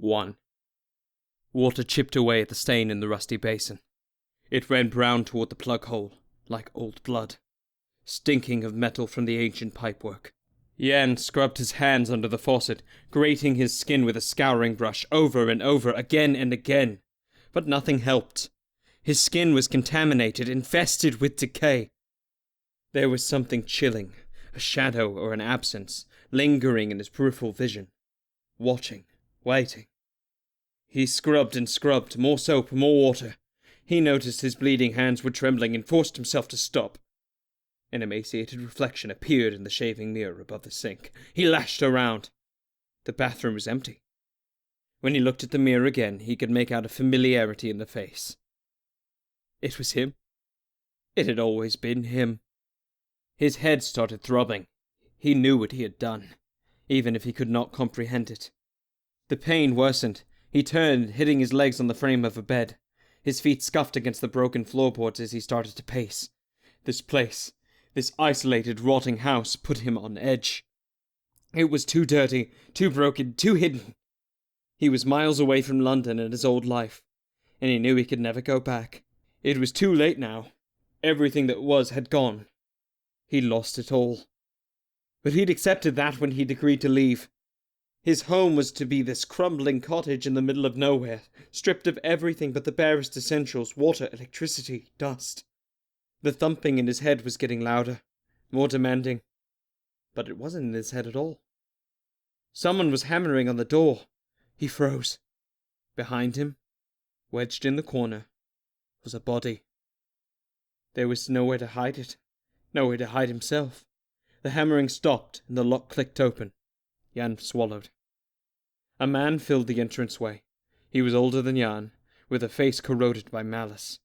1. Water chipped away at the stain in the rusty basin. It ran brown toward the plug hole, like old blood, stinking of metal from the ancient pipework. Jan scrubbed his hands under the faucet, grating his skin with a scouring brush over and over, again and again. But nothing helped. His skin was contaminated, infested with decay. There was something chilling, a shadow or an absence, lingering in his peripheral vision. Watching, waiting. He scrubbed and scrubbed, more soap, more water. He noticed his bleeding hands were trembling and forced himself to stop. An emaciated reflection appeared in the shaving mirror above the sink. He lashed around. The bathroom was empty. When he looked at the mirror again, he could make out a familiarity in the face. It was him. It had always been him. His head started throbbing. He knew what he had done, even if he could not comprehend it. The pain worsened. He turned, hitting his legs on the frame of a bed. His feet scuffed against the broken floorboards as he started to pace. This place, this isolated, rotting house, put him on edge. It was too dirty, too broken, too hidden. He was miles away from London and his old life, and he knew he could never go back. It was too late now. Everything that was had gone. He'd lost it all. But he'd accepted that when he'd agreed to leave. His home was to be this crumbling cottage in the middle of nowhere, stripped of everything but the barest essentials: water, electricity, dust. The thumping in his head was getting louder, more demanding. But it wasn't in his head at all. Someone was hammering on the door. He froze. Behind him, wedged in the corner, was a body. There was nowhere to hide it, nowhere to hide himself. The hammering stopped and the lock clicked open. Jan swallowed. A man filled the entranceway. He was older than Jan, with a face corroded by malice.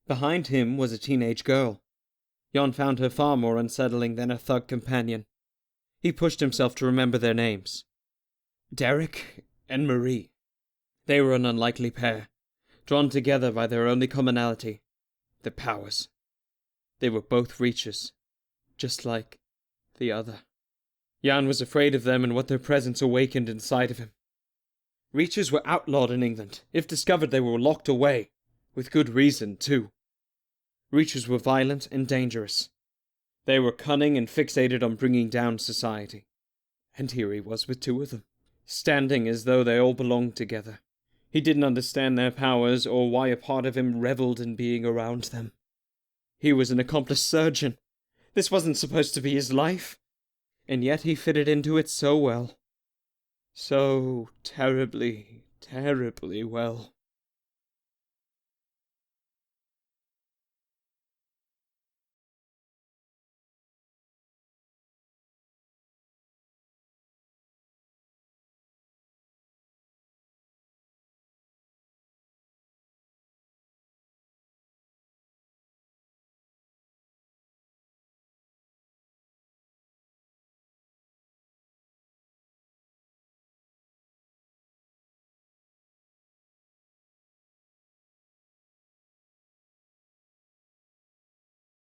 Behind him was a teenage girl. Jan found her far more unsettling than a thug companion. He pushed himself to remember their names. Derek and Marie. They were an unlikely pair, drawn together by their only commonality, their powers. They were both reachers, just like the other. Jan was afraid of them and what their presence awakened inside of him. Reachers were outlawed in England. If discovered, they were locked away. With good reason, too. Reachers were violent and dangerous. They were cunning and fixated on bringing down society. And here he was with two of them, standing as though they all belonged together. He didn't understand their powers or why a part of him reveled in being around them. He was an accomplished surgeon. This wasn't supposed to be his life. And yet he fitted into it so well. So terribly, terribly well.